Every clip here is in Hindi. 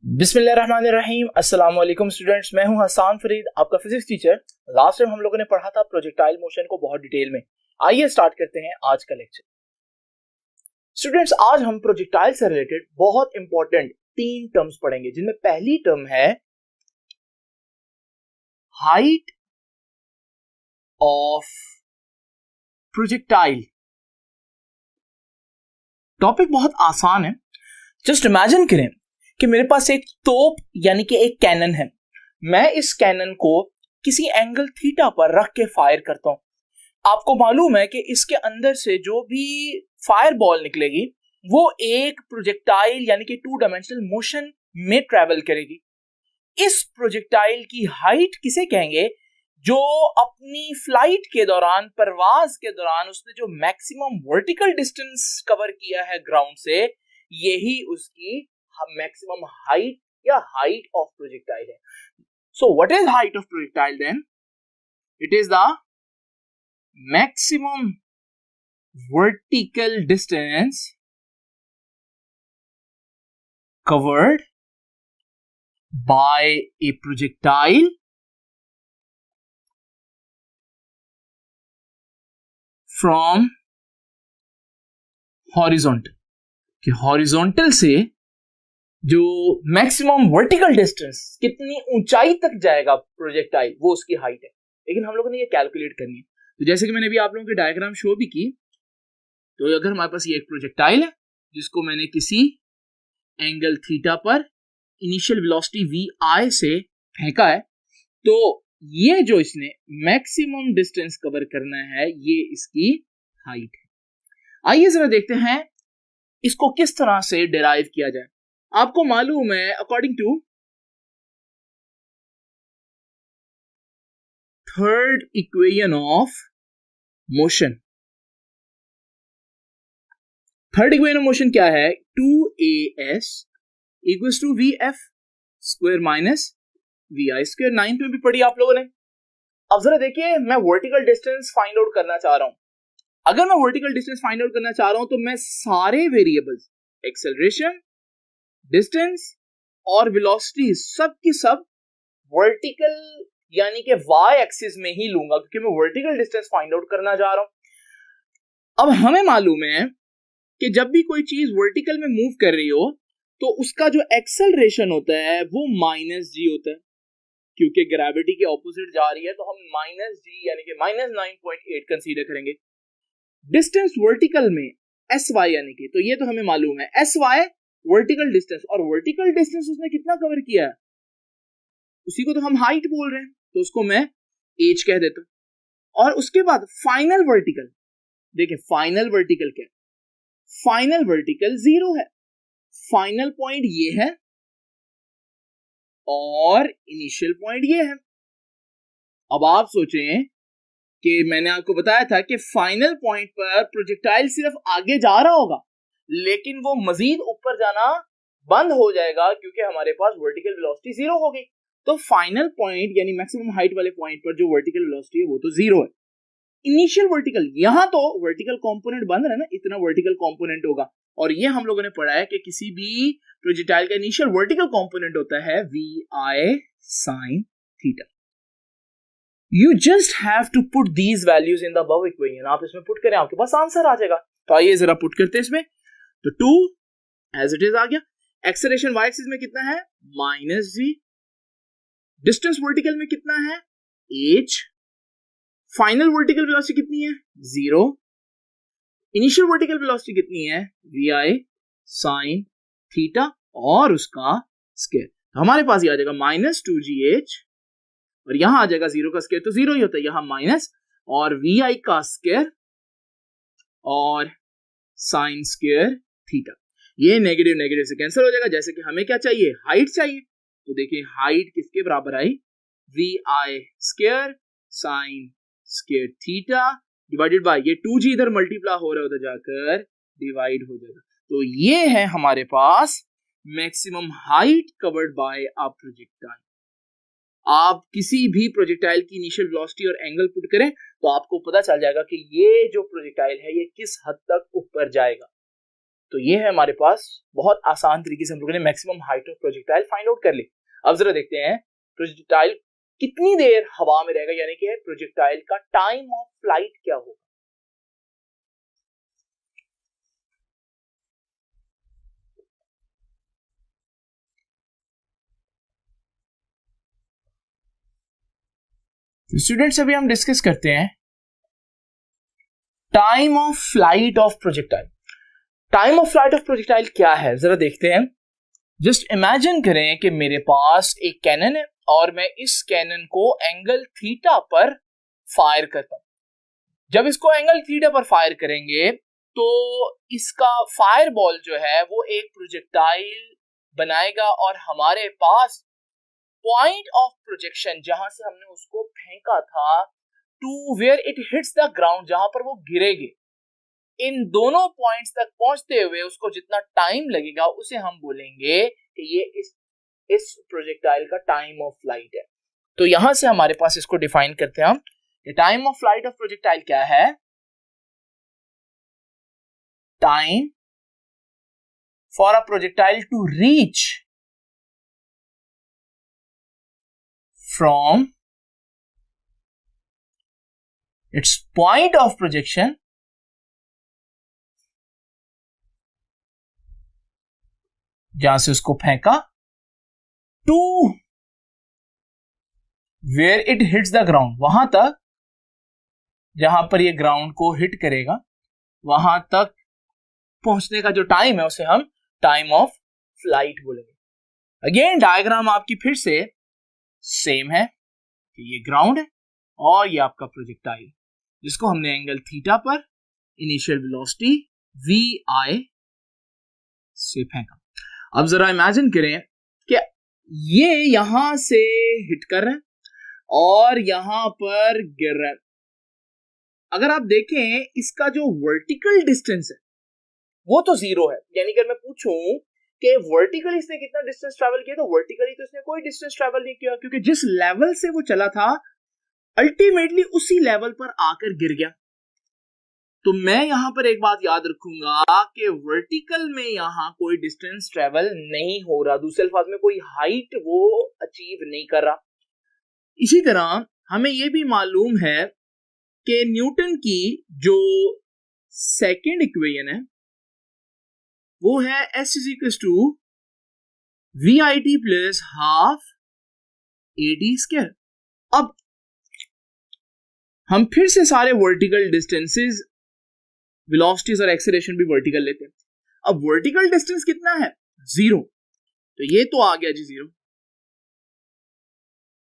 बिस्मिल्लाहिर्रहमानिर्रहीम। अस्सलाम वालेकुम स्टूडेंट्स, मैं हूं हसान फरीद, आपका फिजिक्स टीचर। लास्ट टाइम हम लोगों ने पढ़ा था प्रोजेक्टाइल मोशन को बहुत डिटेल में। आइए स्टार्ट करते हैं आज का लेक्चर। स्टूडेंट्स, आज हम प्रोजेक्टाइल से रिलेटेड बहुत इंपॉर्टेंट 3 टर्म्स पढ़ेंगे, जिनमें पहली टर्म है हाइट ऑफ प्रोजेक्टाइल। टॉपिक बहुत आसान है। जस्ट इमेजिन करें कि मेरे पास एक तोप यानी कि एक कैनन है। मैं इस कैनन को किसी एंगल थीटा पर रख के फायर करता हूं। आपको मालूम है कि इसके अंदर से जो भी फायर बॉल निकलेगी वो एक प्रोजेक्टाइल यानी कि 2 डायमेंशनल मोशन में ट्रेवल करेगी। इस प्रोजेक्टाइल की हाइट किसे कहेंगे? जो अपनी फ्लाइट के दौरान, परवाज के दौरान उसने जो मैक्सिमम वर्टिकल डिस्टेंस कवर किया है ग्राउंड से, यही उसकी मैक्सिमम हाइट या हाइट ऑफ प्रोजेक्टाइल है। So what is height of projectile then? It is the maximum vertical distance covered by a projectile from horizontal। कि हॉरिजॉन्टल से जो मैक्सिमम वर्टिकल डिस्टेंस, कितनी ऊंचाई तक जाएगा प्रोजेक्टाइल, वो उसकी हाइट है। लेकिन हम लोगों ने ये कैलकुलेट करनी है। तो जैसे कि मैंने अभी आप लोगों की डायग्राम शो भी की, तो अगर हमारे पास ये एक प्रोजेक्टाइल है जिसको मैंने किसी एंगल थीटा पर इनिशियल वेलोसिटी वी आई से फेंका है, तो ये जो इसने मैक्सिमम डिस्टेंस कवर करना है, ये इसकी हाइट है। आइए जरा देखते हैं इसको किस तरह से डिराइव किया जाए। आपको मालूम है, according to third equation of motion, third equation of motion क्या है? 2as equals to vf square minus vi square. 9th में भी पढ़ी आप लोगों ने। अब जरा देखिए, मैं वर्टिकल डिस्टेंस फाइंड आउट करना चाह रहा हूं। अगर मैं वर्टिकल डिस्टेंस फाइंड आउट करना चाह रहा हूं तो मैं सारे वेरिएबल्स, एक्सेलरेशन, डिस्टेंस और वेलोसिटी, सब की सब वर्टिकल यानी कि वाई एक्सिस में ही लूंगा, क्योंकि मैं वर्टिकल डिस्टेंस फाइंड आउट करना चाह रहा हूं। अब हमें मालूम है कि जब भी कोई चीज वर्टिकल में मूव कर रही हो तो उसका जो एक्सेलरेशन होता है वो माइनस जी होता है। क्योंकि ग्रेविटी के ऑपोजिट जा रही है तो हम माइनस जी यानी कि माइनस 9.8 कंसीडर करेंगे। डिस्टेंस वर्टिकल में एस वाई यानी कि, तो ये तो हमें मालूम है, एस वाई वर्टिकल डिस्टेंस, और वर्टिकल डिस्टेंस उसने कितना कवर किया है, उसी को तो हम हाइट बोल रहे हैं, तो उसको मैं एच कह देता हूं। और उसके बाद फाइनल वर्टिकल, देखिए फाइनल वर्टिकल क्या है? फाइनल वर्टिकल 0 है। फाइनल पॉइंट ये है और इनिशियल पॉइंट ये है। अब आप सोचें कि मैंने आपको बताया था कि फाइनल पॉइंट पर प्रोजेक्टाइल सिर्फ आगे जा रहा होगा, लेकिन वो मजीद ऊपर जाना बंद हो जाएगा क्योंकि हमारे पास वर्टिकल वेलोसिटी 0 होगी। तो फाइनल पॉइंट यानी मैक्सिमम हाइट वाले पॉइंट पर जो वर्टिकल वेलोसिटी है वो तो 0 है। इनिशियल वर्टिकल, यहां तो वर्टिकल कंपोनेंट बन रहा है ना, इतना वर्टिकल कंपोनेंट होगा। और ये हम लोगों ने पढ़ा है कि किसी भी प्रोजेक्टाइल का इनिशियल वर्टिकल कंपोनेंट होता है we I sine theta. You just have to put these values in the above equation. आप इसमें पुट करें, आपके पास आंसर आ जाएगा। तो आइए जरा पुट करते हैं इसमें। तो 2 एज इट इज आ गया। एक्सेलरेशन वाई एक्सिस में कितना है? माइनस जी। डिस्टेंस वर्टिकल में कितना है? h। फाइनल वर्टिकल वेलोसिटी कितनी है? 0। इनिशियल वर्टिकल वेलोसिटी कितनी है? वी आई साइन थीटा और उसका स्क्वायर। तो हमारे पास ये आ जाएगा माइनस 2gh, और यहां आ जाएगा 0 का स्क्वायर तो 0 ही होता है, यहां माइनस, और वी आई का स्क्वायर और साइन स्क्वायर थीटा। ये नेगेटिव नेगेटिव से कैंसिल हो जाएगा। जैसे कि हमें क्या चाहिए? हाइट चाहिए। तो देखिए हाइट किसके बराबर आई? V I square sine square theta divided by, ये 2g इधर मल्टीप्लाई हो रहा होता जाकर डिवाइड हो जाएगा। तो ये है हमारे पास maximum height covered by a projectile. आप किसी भी प्रोजेक्टाइल की इनिशियल वेलोसिटी और एंगल पुट करें तो आपको पता चल जाएगा कि ये जो प्रोजेक्टाइल है ये किस हद तक ऊपर जाएगा। तो ये है हमारे पास बहुत आसान तरीके से हम लोगों ने maximum height of projectile find out कर ली। अब जरा देखते हैं प्रोजेक्टाइल कितनी देर हवा में रहेगा, यानी कि प्रोजेक्टाइल का टाइम ऑफ फ्लाइट क्या होगा। स्टूडेंट्स अभी हम डिस्कस करते हैं time of flight of projectile. Time of flight of projectile क्या है जरा देखते हैं। जस्ट इमेजिन करें कि मेरे पास एक कैनन है और मैं इस कैनन को एंगल थीटा पर फायर करता हूं। जब इसको एंगल थीटा पर फायर करेंगे तो इसका फायर बॉल जो है वो एक प्रोजेक्टाइल बनाएगा और हमारे पास पॉइंट ऑफ प्रोजेक्शन जहां से हमने उसको फेंका था to where it hits the ground, जहां पर वो गिरेगी, इन दोनों पॉइंट्स तक पहुंचते हुए उसको जितना टाइम लगेगा उसे हम बोलेंगे कि ये इस प्रोजेक्टाइल का टाइम ऑफ फ्लाइट है। तो यहां से हमारे पास इसको डिफाइन करते हैं हम, time of flight of projectile क्या है, time for a projectile to reach from its point of projection जहां से उसको फेंका to where it hits the ground, वहां तक जहां पर ये ग्राउंड को हिट करेगा वहां तक पहुंचने का जो टाइम है उसे हम टाइम ऑफ फ्लाइट बोलेंगे। अगेन डायग्राम आपकी फिर से सेम है कि ये ग्राउंड है और ये आपका प्रोजेक्टाइल जिसको हमने एंगल थीटा पर इनिशियल वेलोसिटी vi से फेंका। अब जरा इमेजिन करें कि ये यहां से हिट कर रहा है और यहां पर गिर रहा है। अगर आप देखें इसका जो वर्टिकल डिस्टेंस है वो तो जीरो है, यानी कि मैं पूछूं कि वर्टिकली इसने कितना डिस्टेंस ट्रैवल किया तो वर्टिकली तो इसने कोई डिस्टेंस ट्रैवल नहीं किया, क्योंकि जिस लेवल से वो चला था अल्टीमेटली उसी लेवल पर आकर गिर गया। तो मैं यहां पर एक बात याद रखूंगा कि वर्टिकल में यहां कोई डिस्टेंस ट्रैवल नहीं हो रहा, दूसरे अल्फाज में कोई हाइट वो अचीव नहीं कर रहा। इसी तरह हमें यह भी मालूम है कि न्यूटन की जो सेकेंड इक्वेशन है वो है S is equal to VIT plus half AD square. अब हम फिर से सारे वर्टिकल डिस्टेंसेस, वेलोसिटीज और एक्सेलरेशन भी वर्टिकल लेते हैं। अब वर्टिकल डिस्टेंस कितना है, जीरो, तो ये तो आ गया जी जीरो।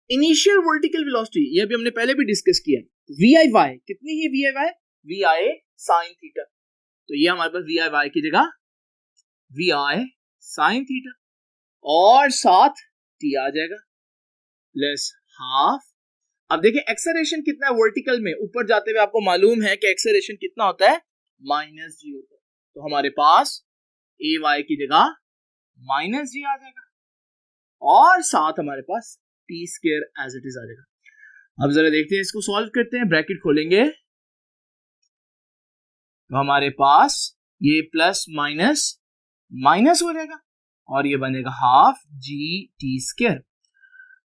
इनिशियल वर्टिकल वेलोसिटी ये भी हमने पहले भी डिस्कस किया, VIY कितनी है, VI साइन थीटा, तो ये हमारे पास VIY की जगह VI साइन थीटा और साथ T आ जाएगा प्लस हाफ। अब देखिए एक्सेलरेशन कितना है वर्टिकल में, ऊपर जाते हुए आपको मालूम है कि एक्सेलरेशन कितना होता है, -g होता है, तो हमारे पास AY की जगह -g आ जाएगा और साथ हमारे पास T square as it is आ जाएगा। अब जरा देखते हैं इसको सॉल्व करते हैं, ब्रैकेट खोलेंगे तो हमारे पास ये प्लस माइनस हो जाएगा और ये बनेगा हाफ GT स्क्वायर।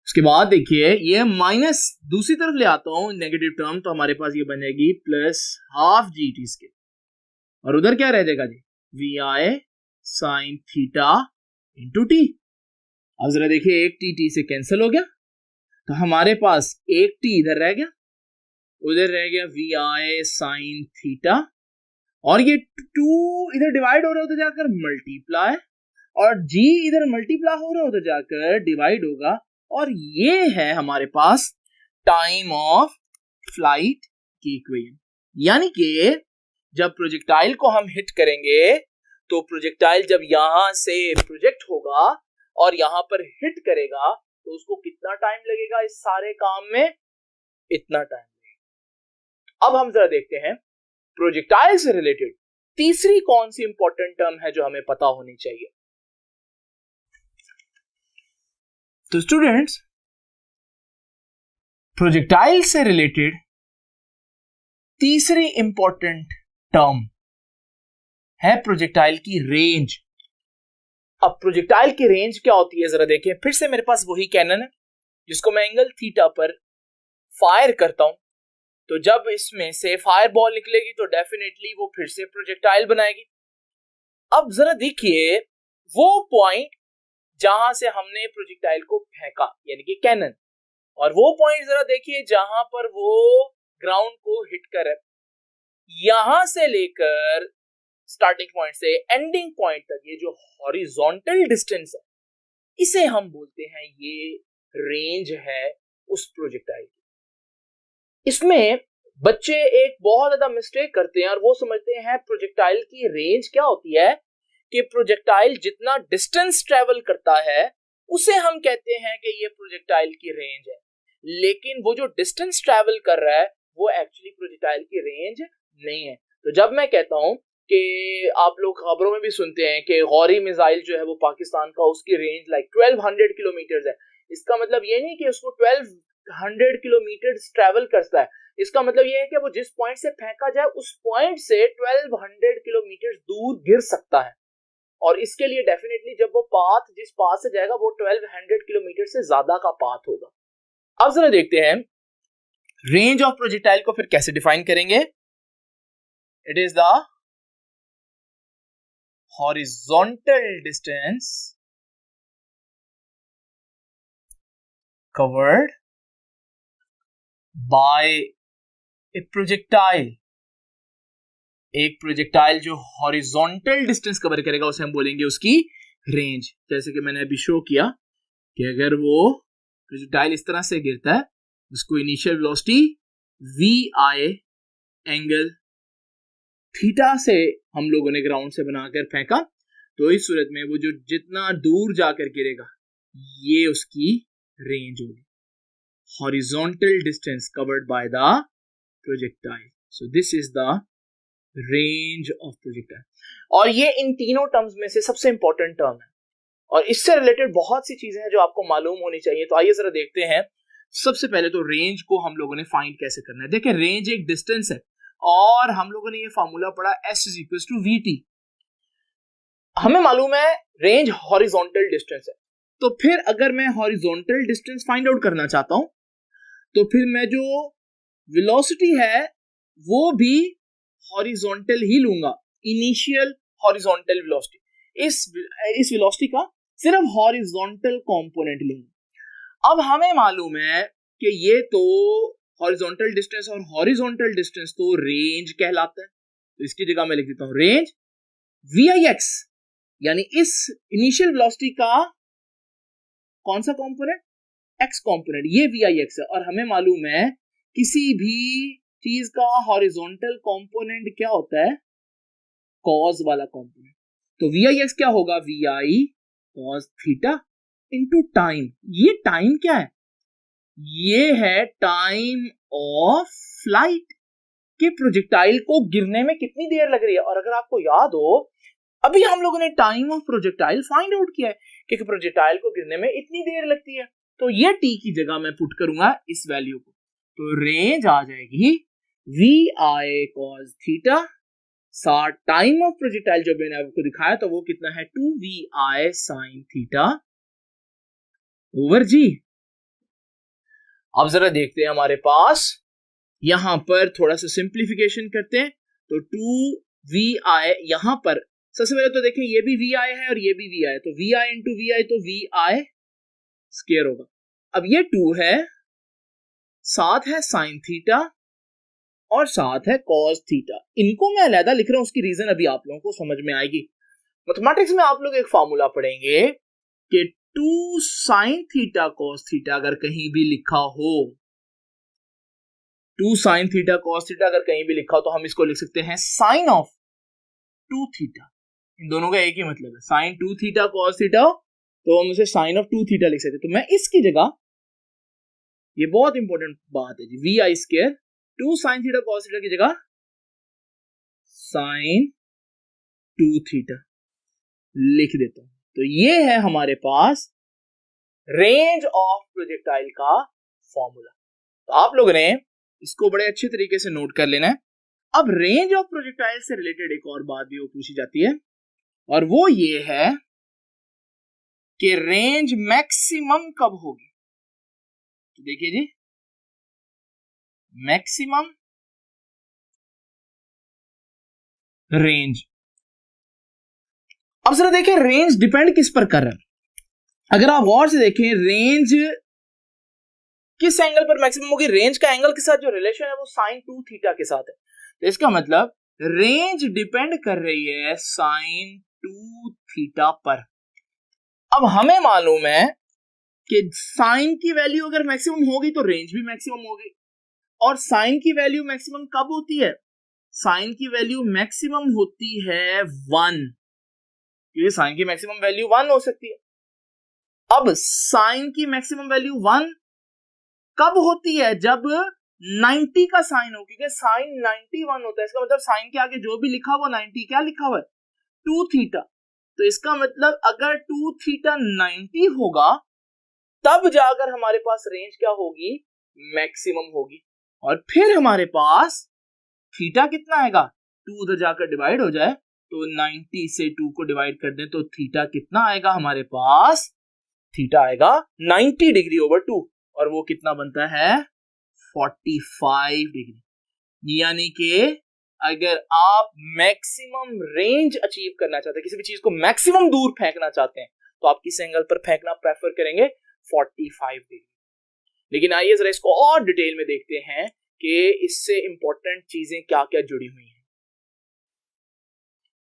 उसके बाद देखिए ये माइनस दूसरी तरफ ले आता हूं नेगेटिव टर्म, तो हमारे पास ये बनेगी प्लस हाफ GT स्क्वायर और उधर क्या रह जाएगा जी, VI sine theta into T। अब जरा देखिए एक T से कैंसिल हो गया तो हमारे पास एक T इधर रह गया, उधर रह गया VI साइन थीटा और ये 2 इधर डिवाइड हो रहा है उधर जाकर मल्टीप्लाई और G इधर मल्टीप्लाई हो रहा है उधर जाकर डिवाइड होगा और ये है हमारे पास टाइम ऑफ फ्लाइट की इक्वेशन। यानी कि जब प्रोजेक्टाइल को हम हिट करेंगे तो प्रोजेक्टाइल जब यहां से प्रोजेक्ट होगा और यहां पर हिट करेगा तो उसको कितना टाइम लगेगा इस सारे काम में, इतना टाइम लगेगा। अब हम जरा देखते हैं प्रोजेक्टाइल से रिलेटेड तीसरी कौन सी इंपॉर्टेंट टर्म है जो हमें पता होनी चाहिए। तो स्टूडेंट्स प्रोजेक्टाइल से रिलेटेड तीसरी इंपॉर्टेंट टर्म है प्रोजेक्टाइल की रेंज। अब प्रोजेक्टाइल की रेंज क्या होती है जरा देखें। फिर से मेरे पास वही कैनन है जिसको मैं एंगल थीटा पर फायर करता हूं, तो जब इसमें से फायर बॉल निकलेगी तो डेफिनेटली वो फिर से प्रोजेक्टाइल बनाएगी। अब जरा देखिए वो पॉइंट जहां से हमने प्रोजेक्टाइल को फेंका यानी कि कैनन, और वो पॉइंट जरा देखिए जहां पर वो ग्राउंड को हिट करे। यहां से लेकर स्टार्टिंग पॉइंट से एंडिंग पॉइंट तक ये जो हॉरिजॉन्टल डिस्टेंस है इसे हम बोलते हैं ये रेंज है उस प्रोजेक्टाइल की। इसमें बच्चे एक बहुत ज्यादा मिस्टेक करते हैं और वो समझते हैं प्रोजेक्टाइल की रेंज क्या होती है कि प्रोजेक्टाइल जितना डिस्टेंस ट्रेवल करता है उसे हम कहते हैं कि ये प्रोजेक्टाइल की रेंज है, लेकिन वो जो डिस्टेंस ट्रेवल कर रहा है वो एक्चुअली प्रोजेक्टाइल की रेंज नहीं है। तो जब मैं कहता हूं कि आप लोग खबरों में भी सुनते हैं कि गौरी मिसाइल जो है वो पाकिस्तान का उसकी रेंज लाइक 1200 किलोमीटर है, इसका मतलब ये नहीं कि उसको 1200 किलोमीटर ट्रेवल करता है, इसका मतलब ये है कि वो जिस पॉइंट से फेंका जाए उस पॉइंट से 1200 किलोमीटर दूर गिर सकता है, और इसके लिए डेफिनेटली जब वो पाथ जिस पाथ से जाएगा वो 1200 किलोमीटर से ज्यादा का पाथ होगा। अब जरा देखते हैं रेंज ऑफ प्रोजेक्टाइल को फिर कैसे डिफाइन करेंगे। It is the horizontal distance covered by a projectile। एक प्रोजेक्टाइल जो हॉरिजॉन्टल डिस्टेंस कवर करेगा उसे हम बोलेंगे उसकी रेंज। जैसे कि मैंने अभी शो किया कि अगर वो प्रोजेक्टाइल इस तरह से गिरता है उसको initial velocity vi angle theta से हम लोगों ने ग्राउंड से बनाकर फेंका, तो इस सूरत में वो जो जितना दूर जाकर गिरेगा ये उसकी रेंज होगी, horizontal distance covered by the projectile. So this is the range of projectile, और ये इन तीनों टर्म्स में से सबसे इंपॉर्टेंट टर्म है और इससे रिलेटेड बहुत सी चीजें हैं जो आपको मालूम होनी चाहिए। तो आइए जरा देखते हैं। सबसे पहले तो रेंज को हम लोगों ने फाइंड कैसे करना है। देखिए रेंज एक डिस्टेंस है और हम लोगों ने ये फार्मूला पढ़ा S = VT। हमें मालूम है रेंज हॉरिजॉन्टल डिस्टेंस है, तो फिर अगर मैं हॉरिजॉन्टल डिस्टेंस फाइंड आउट करना चाहता हूं तो फिर मैं जो वेलोसिटी है वो भी हॉरिजॉन्टल ही लूंगा, इनिशियल हॉरिजॉन्टल वेलोसिटी। इस वेलोसिटी का सिर्फ हॉरिजॉन्टल कंपोनेंट लूंगा। अब हमें मालूम है कि ये तो हॉरिजॉन्टल डिस्टेंस और हॉरिजॉन्टल डिस्टेंस तो रेंज कहलाता है, तो इसकी जगह मैं लिख देता हूं रेंज VIX, यानी इस इनिशियल वेलोसिटी का कौन सा कंपोनेंट, x कंपोनेंट, ये VIX है। और हमें मालूम है किसी भी चीज का हॉरिजॉन्टल कंपोनेंट क्या होता है, कॉस वाला कंपोनेंट। तो VIX क्या होगा, VI cos theta into time. ये टाइम क्या है, ये है टाइम ऑफ फ्लाइट कि प्रोजेक्टाइल को गिरने में कितनी देर लग रही है। और अगर आपको याद हो अभी हम लोगों ने time of projectile find out किया है कि प्रोजेक्टाइल को गिरने में इतनी देर लगती है, तो ये t की जगह मैं पुट करूंगा इस वैल्यू को, तो रेंज आ जाएगी VI cos थीटा सा टाइम ऑफ प्रोजेक्टाइल जो मैंने आपको दिखाया तो वो कितना है 2VI sin theta over G। अब जरा देखते हैं हमारे पास यहां पर थोड़ा सा सिंप्लीफिकेशन करते हैं, तो 2VI यहां पर सबसे पहले तो देखें ये भी VI है और ये भी VI है, तो VI इंटू VI तो VI स्क्वायर होगा। अब ये 2 है, साथ है साइन थीटा और साथ है कॉस थीटा। इनको मैं अलहदा लिख रहा हूं, उसकी रीजन अभी आप लोगों को समझ में आएगी। मैथमेटिक्स में आप लोग एक फार्मूला पढ़ेंगे कि 2 साइन थीटा कॉस थीटा अगर कहीं भी लिखा हो, 2 साइन थीटा कॉस थीटा अगर कहीं भी लिखा हो तो हम इसको लिख सकते हैं साइन ऑफ 2 थीटा। इन दोनों का एक ही मतलब है, साइन 2 थीटा कॉस थीटा, तो हम उसे साइन ऑफ 2 थीटा लिख सकते हैं। तो मैं इसकी जगह, ये बहुत इंपॉर्टेंट बात है जी, VI square 2 sine theta cos theta की जगह साइन 2 थीटा लिख देता हूं। तो ये है हमारे पास रेंज ऑफ प्रोजेक्टाइल का फॉर्मूला। तो आप लोगों ने इसको बड़े अच्छे तरीके से नोट कर लेना है। अब रेंज ऑफ प्रोजेक्टाइल से रिलेटेड एक और बात भी वो पूछी जाती है, और वो ये है कि रेंज मैक्सिमम कब होगी। तो देखिए जी, मैक्सिमम रेंज, अब जरा देखिए रेंज डिपेंड किस पर कर रहा है। अगर आप गौर से देखें रेंज किस एंगल पर मैक्सिमम होगी, रेंज का एंगल के साथ जो रिलेशन है वो sin 2 थीटा के साथ है। तो इसका मतलब रेंज डिपेंड कर रही है sin 2 थीटा पर। अब हमें मालूम है कि sin की वैल्यू अगर मैक्सिमम होगी तो रेंज भी मैक्सिमम होगी, और sin की वैल्यू मैक्सिमम कब होती है, sin की वैल्यू मैक्सिमम होती है 1, क्योंकि sin की मैक्सिमम वैल्यू 1 हो सकती है। अब sin की मैक्सिमम वैल्यू 1 कब होती है, जब 90 का साइन हो, क्योंकि साइन 91 होता है। इसका मतलब साइन के आगे जो भी लिखा हुआ 90 क्या लिखा हुआ है, 2 थीटा। तो इसका मतलब अगर 2 थीटा 90 होगा तब जाकर हमारे पास रेंज क्या होगी, मैक्सिमम होगी। और फिर हमारे पास थीटा कितना आएगा, 2 उधर जाकर डिवाइड हो जाए तो 90 से 2 को डिवाइड कर दें तो थीटा कितना आएगा हमारे पास, थीटा आएगा 90 डिग्री ओवर 2, और वो कितना बनता है 45 डिग्री। यानी कि अगर आप मैक्सिमम रेंज अचीव करना चाहते हैं, किसी भी चीज को मैक्सिमम दूर फेंकना चाहते हैं, तो आप किस एंगल पर फेंकना प्रेफर करेंगे, 45 डिग्री। लेकिन आइए जरा इसको और डिटेल में देखते हैं कि इससे इंपॉर्टेंट चीजें क्या क्या जुड़ी हुई हैं।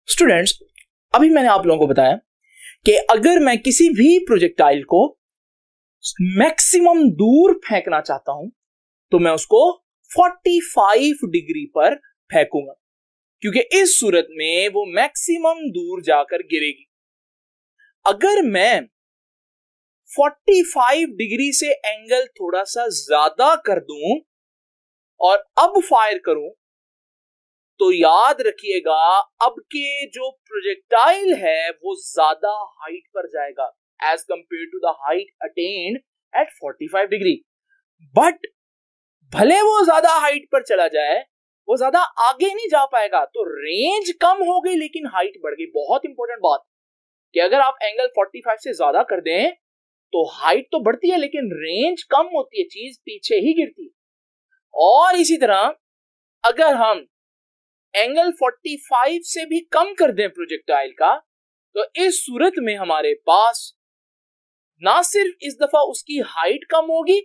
स्टूडेंट्स, अभी मैंने आप लोगों को बताया कि अगर मैं किसी भी प्रोजेक्टाइल को मैक्सिमम दूर फेंकना चाहता हूं तो मैं उसको 45 डिग्री पर फेंकूंगा, क्योंकि इस सूरत में वो मैक्सिमम दूर जाकर गिरेगी। अगर मैं 45 डिग्री से एंगल थोड़ा सा ज्यादा कर दूं और अब फायर करूं तो याद रखिएगा अब के जो प्रोजेक्टाइल है वो ज्यादा हाइट पर जाएगा as compare to the height attained at 45 degree. But भले वो ज्यादा हाइट पर चला जाए, वो ज्यादा आगे नहीं जा पाएगा, तो रेंज कम हो गई लेकिन हाइट बढ़ गई। बहुत इंपॉर्टेंट बात कि अगर आप एंगल 45 से ज्यादा कर दें तो हाइट तो बढ़ती है लेकिन रेंज कम होती है, चीज पीछे ही गिरती है। और इसी तरह अगर हम एंगल 45 से भी कम कर दें प्रोजेक्टाइल का, तो इस सूरत में हमारे पास ना सिर्फ इस दफा उसकी हाइट कम होगी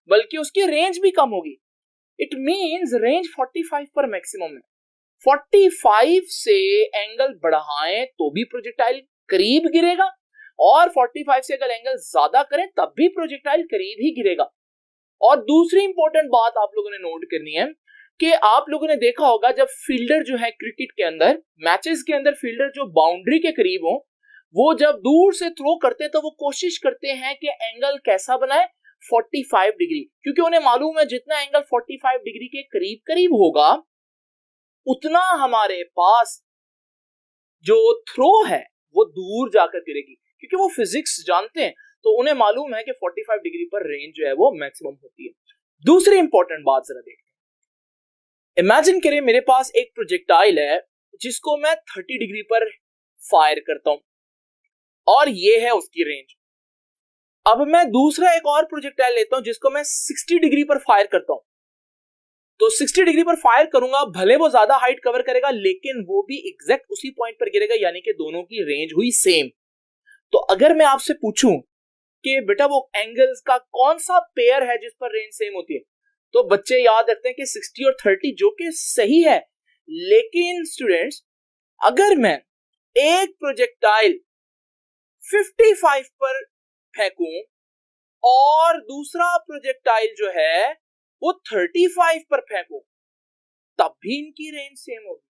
बल्कि उसकी रेंज भी कम होगी। इट मींस रेंज 45 पर मैक्सिमम है। 45 से एंगल बढ़ाएं तो भी प्रोजेक्टाइल करीब गिरेगा, और 45 से अगर एंगल ज्यादा करें तब भी प्रोजेक्टाइल करीब ही गिरेगा। और दूसरी इंपॉर्टेंट बात आप लोगों ने नोट करनी है कि आप लोगों ने देखा होगा जब फील्डर जो है क्रिकेट के अंदर, मैचेस के अंदर फील्डर जो बाउंड्री के करीब हो, वो जब दूर से थ्रो करते हैं तो वो कोशिश करते हैं कि एंगल कैसा बनाए, 45 डिग्री, क्योंकि उन्हें मालूम है जितना एंगल 45 डिग्री के करीब करीब होगा उतना हमारे पास जो थ्रो है वो दूर जाकर गिरेगी, क्योंकि वो फिजिक्स जानते हैं। तो उन्हें मालूम है कि 45 डिग्री पर रेंज जो है वो मैक्सिमम होती है। दूसरी इंपॉर्टेंट बात जरा देखते हैं। इमेजिन करें मेरे पास एक प्रोजेक्टाइल है जिसको मैं 30 डिग्री पर फायर करता हूं और ये है उसकी रेंज। अब मैं दूसरा एक और प्रोजेक्टाइल लेता हूं जिसको मैं 60 डिग्री पर फायर करता हूं, तो 60 डिग्री पर फायर करूंगा, भले वो ज्यादा हाइट कवर करेगा लेकिन वो भी एग्जैक्ट उसी पॉइंट पर गिरेगा, यानी कि दोनों की रेंज हुई सेम। तो अगर मैं आपसे पूछूं कि बेटा वो एंगल्स का कौन सा पेयर है जिस पर रेंज सेम होती है, तो बच्चे याद रखते हैं कि 60 और 30, जो कि सही है। लेकिन स्टूडेंट्स, अगर मैं एक प्रोजेक्टाइल 55 पर फेंकूं और दूसरा प्रोजेक्टाइल जो है वो 35 पर फेंकूं, तब भी इनकी रेंज सेम होगी।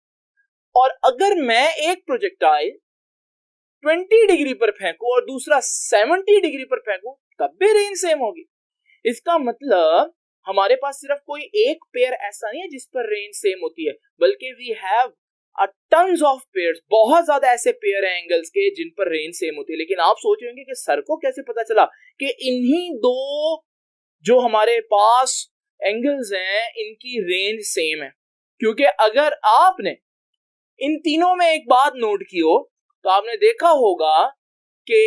और अगर मैं एक प्रोजेक्टाइल 20 डिग्री पर फेंकूं और दूसरा 70 डिग्री पर फेंकूं, तब भी रेंज सेम होगी। इसका मतलब हमारे पास सिर्फ कोई एक पेयर ऐसा नहीं है जिस पर रेंज सेम होती है, बल्कि we have tons of pairs, बहुत ज्यादा ऐसे पेयर हैं एंगल्स के जिन पर रेंज सेम होती है। लेकिन आप सोच रहे होंगे कि सर को कैसे पता चला कि इन्हीं दो जो हमारे पास एंगल्स हैं इनकी रेंज सेम है। क्योंकि अगर आपने इन तीनों में एक बात नोट की हो तो आपने देखा होगा कि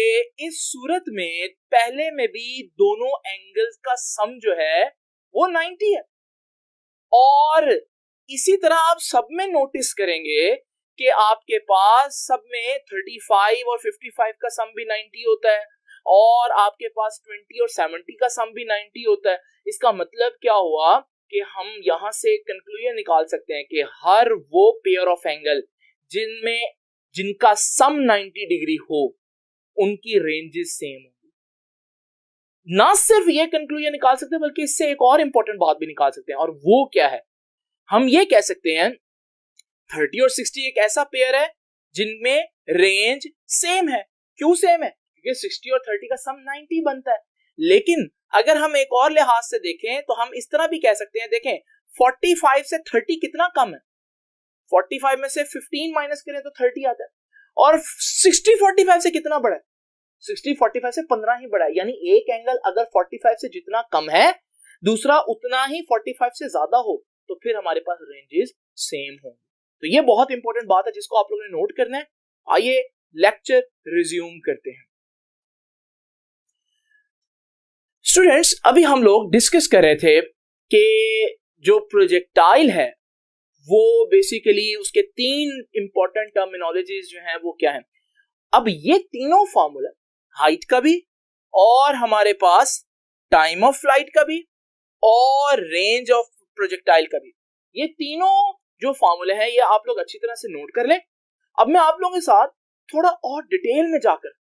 इस सूरत में पहले में भी दोनों एंगल्स का सम जो है वो 90 है, और इसी तरह आप सब में नोटिस करेंगे कि आपके पास सब में 35 और 55 का सम भी 90 होता है, और आपके पास 20 और 70 का सम भी 90 होता है। इसका मतलब क्या हुआ कि हम यहां से कंक्लूजन निकाल सकते हैं कि हर वो पेयर ऑफ एंगल जिनका सम 90 डिग्री हो उनकी रेंजेस सेम होंगी। ना सिर्फ ये कंक्लूजन निकाल सकते हैं बल्कि इससे एक और इंपॉर्टेंट बात भी निकाल सकते हैं, और वो क्या है, हम ये कह सकते हैं 30 और 60 एक ऐसा पेयर है जिनमें रेंज सेम है। क्यों सेम है? क्योंकि 60 और 30 का सम 90 बनता है। लेकिन अगर हम एक और लिहाज से देखें तो हम इस तरह भी कह सकते हैं, देखें 45 से 30 कितना कम है, 45 में से 15 माइनस करें तो 30 आता है, और 60 45 से कितना बड़ा है, 60 45 से 15 ही बड़ा है। यानी एक एंगल अगर 45 से जितना कम है दूसरा उतना ही 45 से ज्यादा हो तो फिर हमारे पास रेंजेस सेम होंगे। तो ये बहुत इंपॉर्टेंट बात है जिसको आप लोगों ने नोट करना है। आइए लेक्चर रिज्यूम करते हैं। स्टूडेंट्स, अभी हम लोग डिस्कस कर रहे थे कि जो प्रोजेक्टाइल है वो बेसिकली उसके 3 इंपॉर्टेंट टर्मिनोलॉजीज जो हैं वो क्या है। अब ये तीनों फॉर्मूला, हाइट का भी और हमारे पास टाइम ऑफ फ्लाइट का भी और रेंज ऑफ प्रोजेक्टाइल का भी, ये तीनों जो फॉर्मूले हैं ये आप लोग अच्छी तरह से नोट कर लें। अब मैं आप लोगों के साथ थोड़ा और डिटेल में जाकर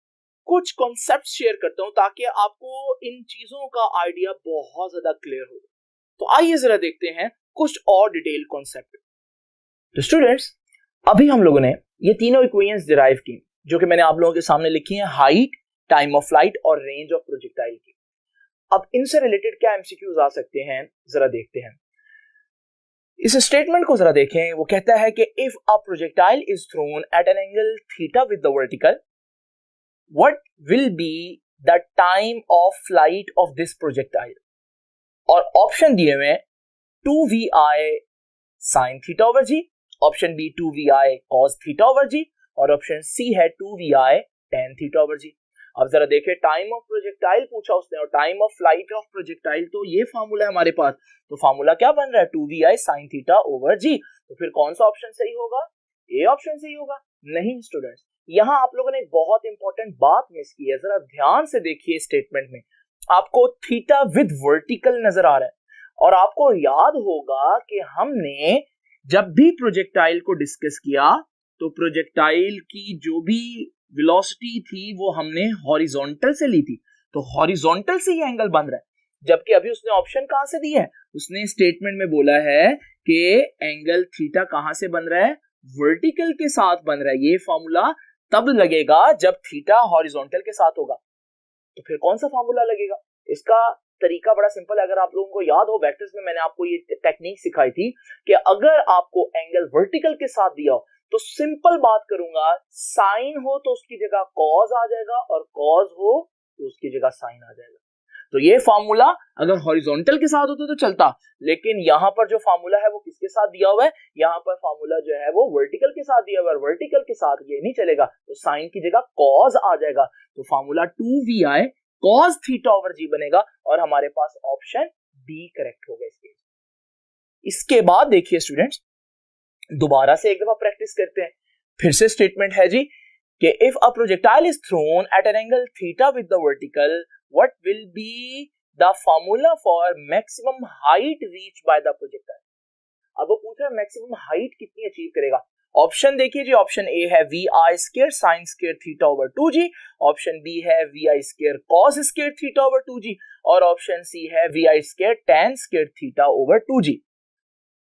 कुछ कॉन्सेप्ट शेयर करता हूं ताकि आपको इन चीजों का आइडिया बहुत ज्यादा क्लियर हो। तो आइए जरा देखते हैं कुछ और डिटेल कॉन्सेप्ट। तो स्टूडेंट्स, अभी हम लोगों ने ये तीनों इक्वेशंस डिराइव की जो कि मैंने आप लोगों के सामने लिखी हैं, हाइट, टाइम ऑफ फ्लाइट और रेंज ऑफ प्रोजेक्टाइल की। अब इनसे रिलेटेड क्या एमसीक्यूज आ सकते हैं जरा देखते हैं। इस स्टेटमेंट को जरा देखें। वो कहता है कि if a projectile is thrown at an angle theta with the vertical, what will be the time of flight of this projectile. और ऑप्शन दिए हुए 2vi sin theta over g, option B 2vi cos theta over g, और ऑप्शन सी है 2vi tan थीटा ओवर जी। अब जरा देखिए, टाइम ऑफ प्रोजेक्टाइल पूछा उसने और time of flight of projectile, तो ये फार्मूला है हमारे पास। तो फार्मूला क्या बन रहा है, 2vi sin theta over g. तो फिर कौन सा ऑप्शन सही होगा? ए ऑप्शन सही होगा? नहीं स्टूडेंट्स, यहां आप लोगों ने एक बहुत इंपॉर्टेंट बात मिस की है। जरा ध्यान से देखिए, स्टेटमेंट में आपको थीटा विद वर्टिकल नजर आ रहा है, और आपको याद होगा कि हमने जब भी प्रोजेक्टाइल को डिस्कस किया तो प्रोजेक्टाइल की जो भी वेलोसिटी थी वो हमने हॉरिजॉन्टल से ली थी, तो हॉरिजॉन्टल से ये एंगल बन रहा है। जबकि अभी उसने ऑप्शन कहां से दिया है, उसने स्टेटमेंट में बोला है कि एंगल थीटा कहां से बन रहा है, वर्टिकल के साथ बन रहा है। ये फॉर्मूला तब लगेगा जब थीटा हॉरिजॉन्टल के साथ होगा। तो फिर कौन सा फॉर्मूला लगेगा? इसका तरीका बड़ा सिंपल है। अगर आप लोगों को याद हो, वेक्टर्स में मैंने आपको ये टेक्निक सिखाई थी कि अगर आपको एंगल वर्टिकल के साथ दिया हो तो सिंपल बात करूंगा, साइन हो तो उसकी जगह कॉज आ जाएगा और कॉज हो तो उसकी जगह साइन आ जाएगा। तो ये फार्मूला अगर हॉरिजॉन्टल के साथ होता तो चलता, लेकिन यहां पर जो फार्मूला है वो किसके साथ दिया हुआ है, यहां पर फार्मूला जो है वो वर्टिकल के साथ दिया हुआ है। वर्टिकल के साथ ये नहीं चलेगा, तो साइन की जगह कॉज आ जाएगा। तो formula 2vi cos theta over g बनेगा, और हमारे पास ऑप्शन बी करेक्ट होगा इसके। इसके बाद देखिए स्टूडेंट्स, दोबारा से एक दफा प्रैक्टिस करते हैं। फिर से स्टेटमेंट है जी कि if a projectile is thrown at an angle theta with the vertical, what will be the formula for maximum height reach by the projectile. अब वो पूछ रहा है मैक्सिमम हाइट कितनी अचीव करेगा। ऑप्शन देखिए जी, ऑप्शन ए है vi square sin square theta over 2g, option B है vi square cos square theta over 2g, और ऑप्शन सी है vi square tan square theta over 2g।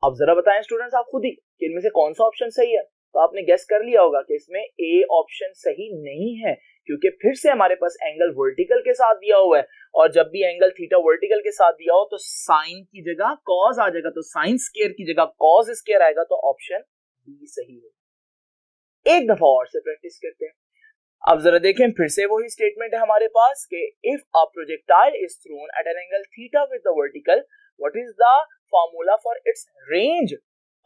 अब जरा बताएं स्टूडेंट्स आप खुद ही कि इनमें से कौन सा ऑप्शन सही है। तो आपने गेस कर लिया होगा कि इसमें ए ऑप्शन सही नहीं है, क्योंकि फिर से हमारे पास एंगल वर्टिकल के साथ दिया हुआ है, और जब भी एंगल थीटा वर्टिकल के साथ दिया हो तो साइन की जगह कॉस आ जाएगा, तो साइन स्क्वायर की जगह कॉस स्क्वायर आएगा, तो ऑप्शन बी सही है। एक दफा और से प्रैक्टिस करते हैं। अब जरा देखें, फिर से वही स्टेटमेंट है हमारे पास कि if a projectile is thrown at an angle theta with the vertical, what is the formula for its range.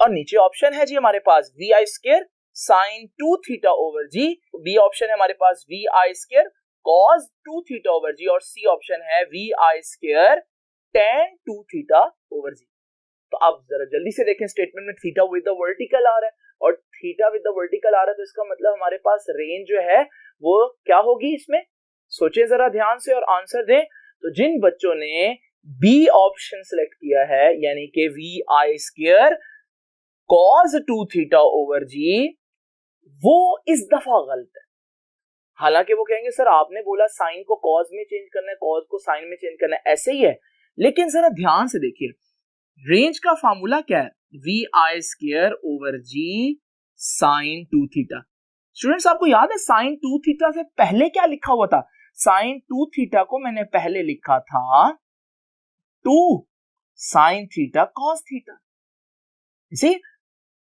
और नीचे ऑप्शन है जी हमारे पास वी आई square sine 2 theta over g, B option है हमारे पास वी आई square cos 2 theta over g, और सी ऑप्शन है we I square tan 2 theta over g. तो आप जरा जल्दी से देखें, स्टेटमेंट में थीटा विद द वर्टिकल आ रहा है और थीटा विद द वर्टिकल आ रहा है, तो इसका मतलब हमारे पास रेंज जो है वो क्या होगी इसमें, सोचे जरा ध्यान से और आंसर दें। तो जिन बच्चों ने बी ऑप्शन सिलेक्ट किया है यानी कि वी आई square cos 2 theta over g, वो इस दफा गलत है। हालांकि वो कहेंगे सर आपने बोला साइन को कॉस में चेंज करना है, कॉस को साइन में चेंज करना है, ऐसे ही है, लेकिन जरा ध्यान से देखिए रेंज का फार्मूला क्या है, we I square over G sine 2 theta. Students आपको याद है साइन 2 थीटा से पहले क्या लिखा हुआ था, साइन 2 थीटा को मैंने पहले लिखा था 2 साइन थीटा कॉस थीटा, इसी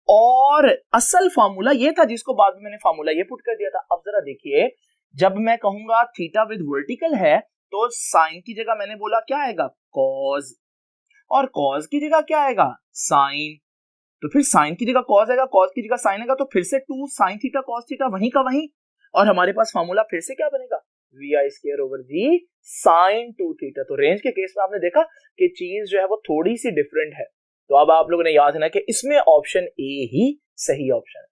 और असल फार्मूला ये था जिसको बाद में मैंने फार्मूला ये पुट कर दिया था। अब जरा देखिए जब मैं कहूंगा थीटा विद वर्टिकल है तो साइन की जगह मैंने बोला क्या आएगा कॉस, और कॉस की जगह क्या आएगा साइन, तो फिर साइन की जगह कॉस आएगा, कॉस की जगह साइन आएगा, तो फिर से 2 साइन थीटा कॉस थीटा वहीं का वहीं, और हमारे पास फार्मूला फिर से क्या बनेगा वी आई square over G sine 2 theta. तो रेंज के केस में आपने देखा कि चीज जो है वो थोड़ी सी डिफरेंट है। तो अब आप लोगों ने याद रखना कि इसमें ऑप्शन ए ही सही ऑप्शन है।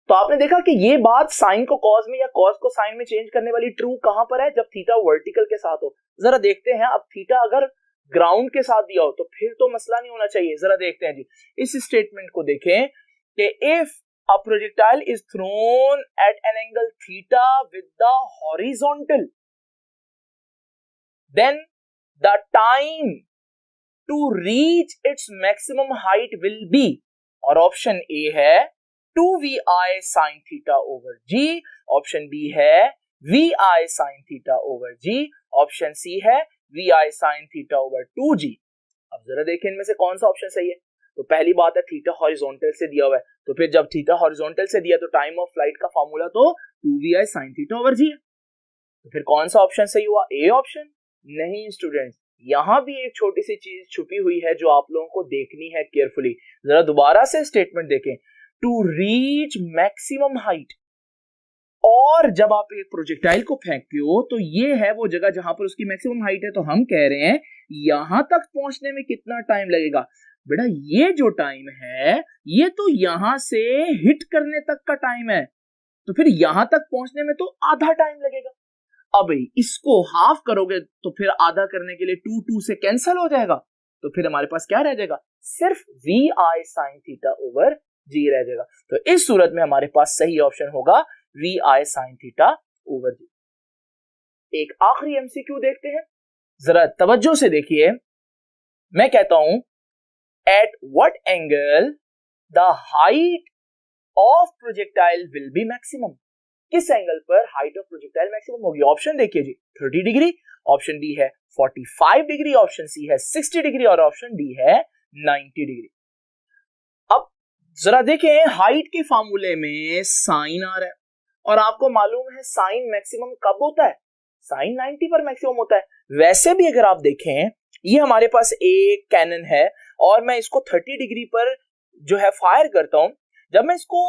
तो आपने देखा कि ये बात साइन को कॉस में या कॉस को साइन में चेंज करने वाली ट्रू कहां पर है, जब थीटा वर्टिकल के साथ हो। जरा देखते हैं, अब थीटा अगर ग्राउंड के साथ दिया हो तो फिर तो मसला नहीं होना चाहिए। जरा देखते हैं जी इस स्टेटमेंट को देखें कि if a projectile is thrown at an angle theta with the horizontal, then the time to reach its maximum height will be, और ऑप्शन ए है 2vi sin theta over g, option B है vi sin theta over g, option C है vi sin theta over 2g। अब जरा देखें इनमें से कौन सा ऑप्शन सही है। तो पहली बात है थीटा हॉरिजॉन्टल से दिया हुआ है, तो फिर जब थीटा हॉरिजॉन्टल से दिया तो टाइम ऑफ फ्लाइट का फार्मूला तो 2vi sin थीटा ओवर जी है। तो फिर कौन सा ऑप्शन सही हुआ, ए ऑप्शन। नहीं स्टूडेंट्स, यहां भी एक छोटी सी चीज छुपी हुई है जो आप लोगों को देखनी है केयरफुली। जरा दोबारा से स्टेटमेंट देखें, टू रीच मैक्सिमम हाइट, और जब आप एक प्रोजेक्टाइल को फेंकते हो तो ये है वो जगह जहां पर उसकी मैक्सिमम हाइट है, तो हम कह रहे हैं यहां तक पहुंचने में कितना टाइम लगेगा। बेटा ये जो टाइम है ये तो यहां से हिट करने तक का टाइम है, तो फिर यहां तक पहुंचने में तो आधा टाइम लगेगा। अब इसको हाफ करोगे तो फिर आधा करने के लिए 2 से कैंसिल हो जाएगा, तो फिर हमारे पास क्या रह जाएगा, सिर्फ vi sin थीटा ओवर जी रह जाएगा। तो इस सूरत में हमारे पास सही ऑप्शन होगा vi sin थीटा ओवर जी। एक आखिरी एमसीक्यू देखते हैं, जरा तवज्जो से देखिए। मैं कहता हूं at what angle the height of projectile will be maximum, किस एंगल पर हाइट ऑफ प्रोजेक्टाइल मैक्सिमम होगी। ऑप्शन देखिए जी 30 डिग्री, ऑप्शन बी है 45 डिग्री, ऑप्शन सी है 60 डिग्री और ऑप्शन डी है 90 डिग्री। अब जरा देखें हाइट के फार्मूले में साइन आ रहा है और आपको मालूम है साइन मैक्सिमम कब होता है, साइन 90 पर मैक्सिमम होता है। वैसे भी अगर आप देखें ये हमारे पास एक कैनन है और मैं इसको 30 डिग्री पर जो है फायर करता हूं, जब मैं इसको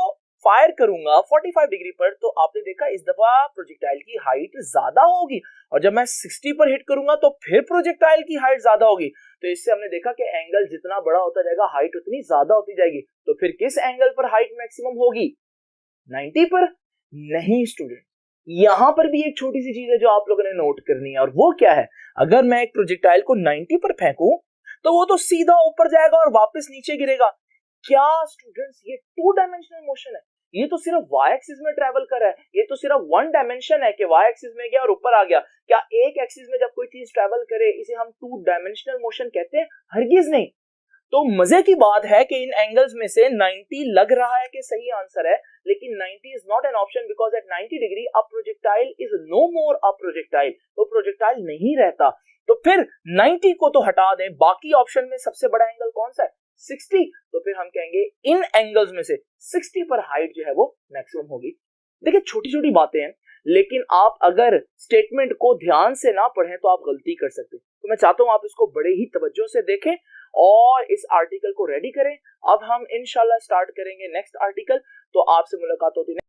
फायर करूंगा 45 डिग्री पर तो आपने देखा इस दफा प्रोजेक्टाइल की हाइट ज्यादा होगी, और जब मैं 60 पर हिट करूंगा तो फिर प्रोजेक्टाइल की हाइट ज्यादा होगी। तो इससे हमने देखा कि एंगल जितना बड़ा होता जाएगा हाइट उतनी ज्यादा होती जाएगी। तो फिर किस एंगल पर हाइट मैक्सिमम होगी, 90 पर? नहीं स्टूडेंट, यहां पर भी एक छोटी सी चीज है जो आप लोगों ने नोट करनी है, और वो क्या है, अगर मैं एक प्रोजेक्टाइल को 90 पर फेंकूं तो वो तो सीधा ऊपर जाएगा और वापस नीचे गिरेगा। क्या स्टूडेंट्स, ये 2 डायमेंशनल मोशन है, ये तो सिर्फ y एक्सिस में ट्रैवल कर रहा है, ये तो सिर्फ 1 डायमेंशन है कि y एक्सिस में गया और ऊपर आ गया। क्या एक एक्सिस में जब कोई चीज ट्रैवल करे इसे हम 2 डायमेंशनल मोशन कहते हैं? हरगिज नहीं। तो मजे की बात है कि इन एंगल्स में से 90 लग रहा है कि सही आंसर है, लेकिन 90 is not an option because at 90 degree a projectile is no more a projectile, तो प्रोजेक्टाइल नहीं रहता। तो फिर 90 को तो हटा दें, बाकी ऑप्शन में सबसे बड़ा एंगल कौन सा है, 60। तो फिर हम कहेंगे इन एंगल्स में से 60 पर हाइट जो है वो मैक्सिमम होगी। देखिए छोटी छोटी बातें हैं, लेकिन आप अगर स्टेटमेंट को ध्यान से ना पढ़ें तो आप गलती कर सकते हैं। तो मैं चाहता हूं आप इसको बड़े ही तवज्जो से देखें और इस आर्टिकल को रेडी करें। अब हम इंशाल्लाह स्टार्ट करेंगे नेक्स्ट आर्टिकल। तो आपसे मुलाकात होती है